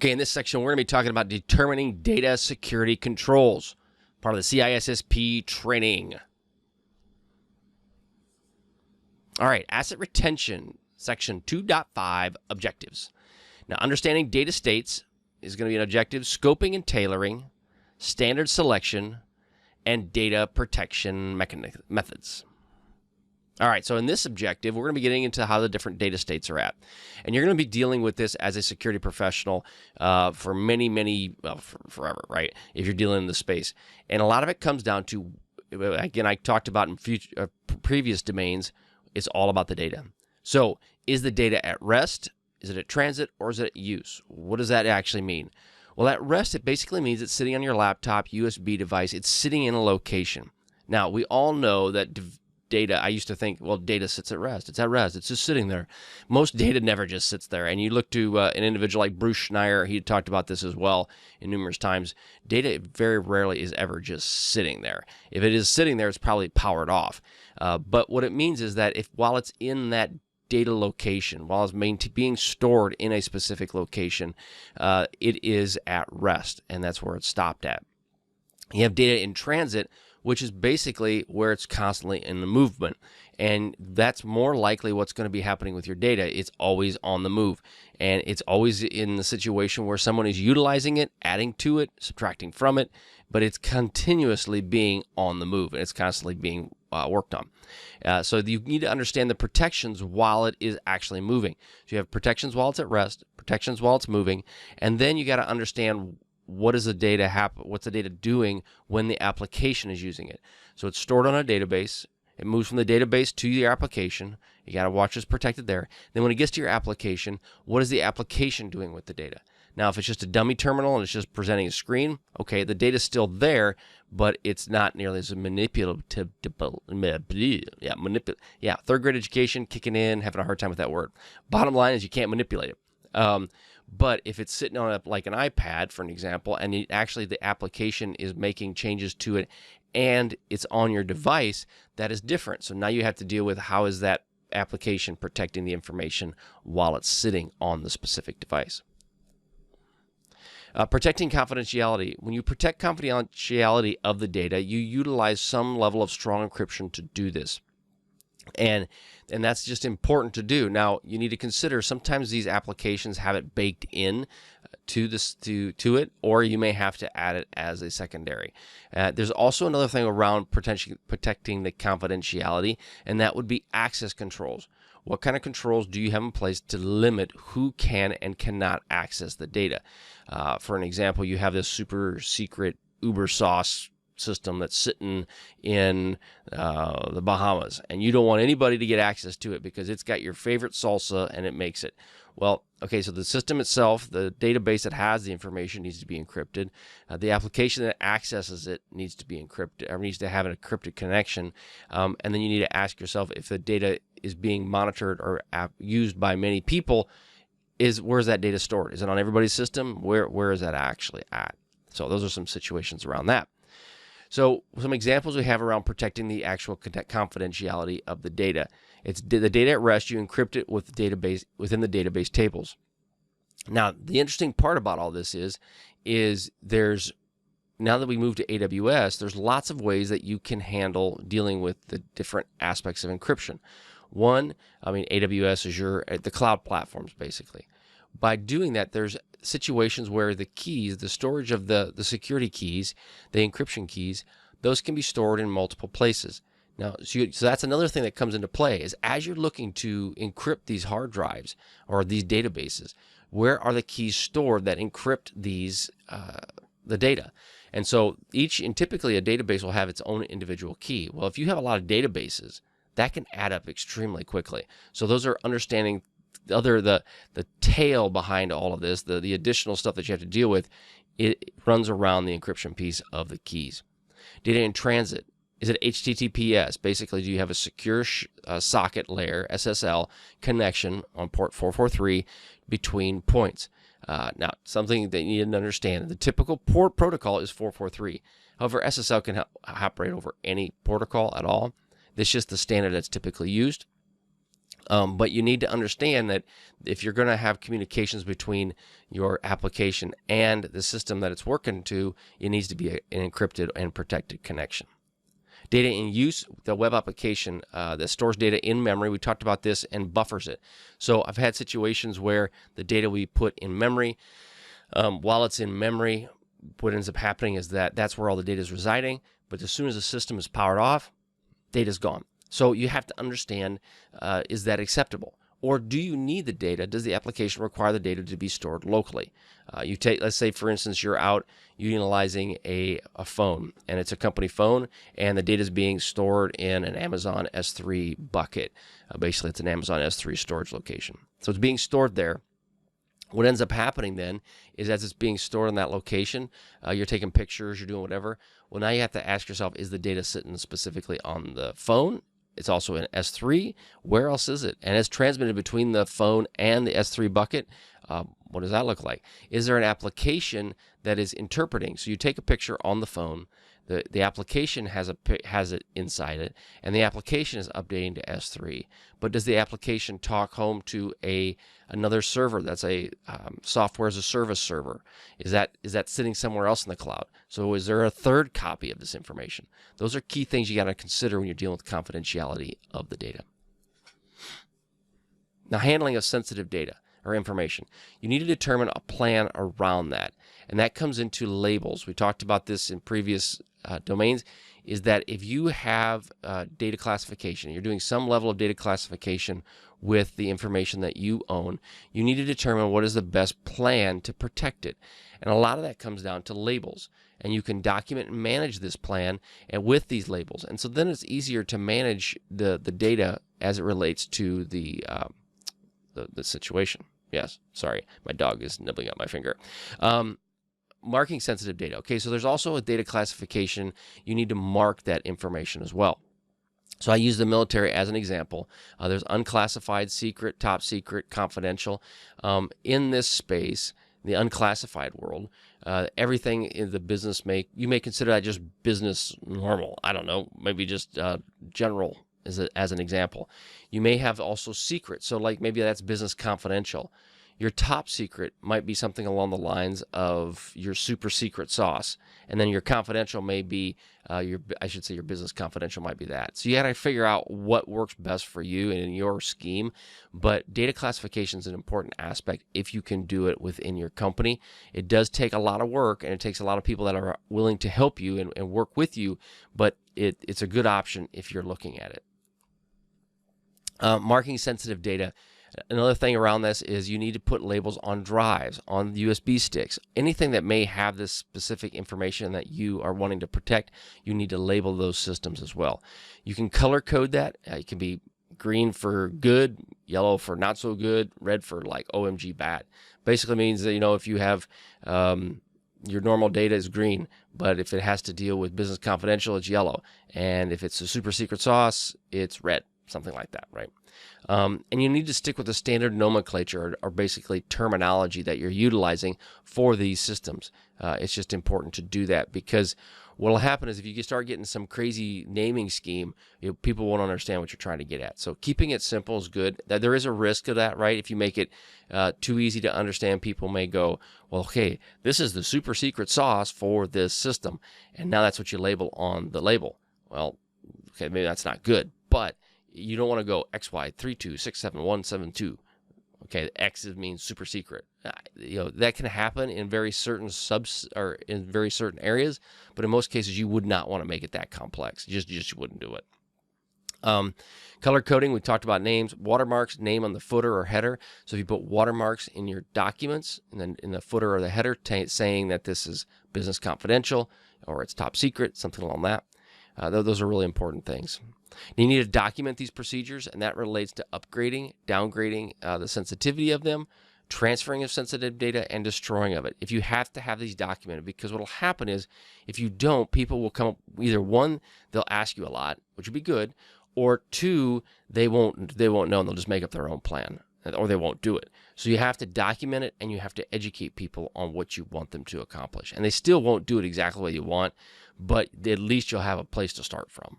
Okay, in this section, we're going to be talking about determining data security controls, part of the CISSP training. All right, asset retention, section 2.5, objectives. Now, understanding data states is going to be an objective, scoping and tailoring, standard selection, and data protection methods. All right, so in this objective, we're going to be getting into how the different data states are at. And you're going to be dealing with this as a security professional for forever, right, if you're dealing in the space. And a lot of it comes down to, again, I talked about in previous domains, it's all about the data. So is the data at rest, is it at transit, or is it at use? What does that actually mean? Well, at rest, it basically means it's sitting on your laptop, USB device. It's sitting in a location. Now, we all know that data, I used to think, well, data sits at rest. It's at rest. It's just sitting there. Most data never just sits there. And you look to an individual like Bruce Schneier, he talked about this as well in numerous times. Data very rarely is ever just sitting there. If it is sitting there, it's probably powered off. But what it means is that while it's in that data location, while it's being stored in a specific location, it is at rest, and that's where it's stopped at. You have data in transit, which is basically where it's constantly in the movement. And that's more likely what's going to be happening with your data. It's always on the move. And it's always in the situation where someone is utilizing it, adding to it, subtracting from it, but it's continuously being on the move, and it's constantly being worked on. So you need to understand the protections while it is actually moving. So you have protections while it's at rest, protections while it's moving, and then you got to understand what's the data doing when the application is using it. So it's stored on a database. It moves from the database to your application. You got to watch it's protected there. Then when it gets to your application, what is the application doing with the data? Now, if it's just a dummy terminal and it's just presenting a screen, okay, the data's still there, but it's not nearly as manipulative. Third grade education kicking in, having a hard time with that word. Bottom line is you can't manipulate it. But if it's sitting on like an iPad, for an example, and the application is making changes to it and it's on your device, that is different. So now you have to deal with how is that application protecting the information while it's sitting on the specific device. Protecting confidentiality. When you protect confidentiality of the data, you utilize some level of strong encryption to do this. And that's just important to do. Now, you need to consider sometimes these applications have it baked in to it, or you may have to add it as a secondary. There's also another thing around protecting the confidentiality, and that would be access controls. What kind of controls do you have in place to limit who can and cannot access the data? For an example, you have this super secret Uber sauce system that's sitting in the Bahamas, and you don't want anybody to get access to it because it's got your favorite salsa and it makes it. Well, okay, so the system itself, the database that has the information needs to be encrypted. The application that accesses it needs to be encrypted, or needs to have an encrypted connection. And then you need to ask yourself if the data is being monitored or used by many people, where's that data stored? Is it on everybody's system? Where is that actually at? So those are some situations around that. So some examples we have around protecting the actual confidentiality of the data. It's the data at rest. You encrypt it with the database within the database tables. Now, the interesting part about all this is there's, now that we move to AWS, there's lots of ways that you can handle dealing with the different aspects of encryption. One, AWS is the cloud platforms, basically. By doing that, there's situations where the keys, the storage of the security keys, the encryption keys, those can be stored in multiple places. Now, so that's another thing that comes into play is as you're looking to encrypt these hard drives or these databases, where are the keys stored that encrypt these the data? And so typically a database will have its own individual key. Well, if you have a lot of databases, that can add up extremely quickly. So those are understanding the tail behind all of this, the additional stuff that you have to deal with. It runs around the encryption piece of the keys. Data in transit. Is it HTTPS? Basically, do you have a secure socket layer, SSL, connection on port 443 between points? Now, something that you need to understand, the typical port protocol is 443. However, SSL can operate over any protocol at all. This is just the standard that's typically used. But you need to understand that if you're going to have communications between your application and the system that it's working to, it needs to be an encrypted and protected connection. Data in use, the web application that stores data in memory, we talked about this, and buffers it. So I've had situations where the data we put in memory, while it's in memory, what ends up happening is that that's where all the data is residing. But as soon as the system is powered off, data's gone. So you have to understand, is that acceptable? Or do you need the data? Does the application require the data to be stored locally? Let's say, for instance, you're out utilizing a phone, and it's a company phone, and the data is being stored in an Amazon S3 bucket. Basically, it's an Amazon S3 storage location. So it's being stored there. What ends up happening then is, as it's being stored in that location, you're taking pictures, you're doing whatever. Well, now you have to ask yourself, is the data sitting specifically on the phone? It's also in S3. Where else is it? And it's transmitted between the phone and the S3 bucket. What does that look like? Is there an application that is interpreting? So you take a picture on the phone. The application has it inside it, and the application is updating to S3. But does the application talk home to another server that's a software as a service server? Is that sitting somewhere else in the cloud? So is there a third copy of this information? Those are key things you got to consider when you're dealing with confidentiality of the data. Now, handling of sensitive data or information. You need to determine a plan around that, and that comes into labels. We talked about this in previous domains, is that if you have data classification, you're doing some level of data classification with the information that you own, you need to determine what is the best plan to protect it. And a lot of that comes down to labels, and you can document and manage this plan and with these labels. And so then it's easier to manage the data as it relates to the situation. Yes, sorry, my dog is nibbling at my finger. Marking sensitive data. Okay, so there's also a data classification. You need to mark that information as well. So I use the military as an example. There's unclassified, secret, top secret, confidential. In this space, the unclassified world, everything in the business you may consider that just business normal. I don't know, maybe just general as an example. You may have also secret. So like maybe that's business confidential. Your top secret might be something along the lines of your super secret sauce. And then your confidential may be, your business confidential might be that. So you got to figure out what works best for you and in your scheme. But data classification is an important aspect if you can do it within your company. It does take a lot of work, and it takes a lot of people that are willing to help you and work with you. But it's a good option if you're looking at it. Marking sensitive data. Another thing around this is you need to put labels on drives, on USB sticks. Anything that may have this specific information that you are wanting to protect, you need to label those systems as well. You can color code that. It can be green for good, yellow for not so good, red for like OMG bad. Basically means that, if you have your normal data is green, but if it has to deal with business confidential, it's yellow. And if it's a super secret sauce, it's red. Something like that, right? And you need to stick with the standard nomenclature or basically terminology that you're utilizing for these systems. It's just important to do that, because what will happen is if you start getting some crazy naming scheme, people won't understand what you're trying to get at. So keeping it simple is good. There is a risk of that, right? If you make it too easy to understand, people may go, well, okay, this is the super secret sauce for this system, and now that's what you label on the label. Well, okay, maybe that's not good, but you don't want to go XY3267172. Okay, X means super secret. That can happen in very certain in very certain areas, but in most cases you would not want to make it that complex. You wouldn't do it. Color coding, we talked about names, watermarks, name on the footer or header. So if you put watermarks in your documents and then in the footer or the header saying that this is business confidential or it's top secret, something along that. Those are really important things. You need to document these procedures, and that relates to upgrading, downgrading, the sensitivity of them, transferring of sensitive data, and destroying of it. If you have to have these documented, because what will happen is if you don't, people will come up, either one, they'll ask you a lot, which would be good, or two, they won't know, and they'll just make up their own plan, or they won't do it. So you have to document it, and you have to educate people on what you want them to accomplish. And they still won't do it exactly the way you want, but at least you'll have a place to start from.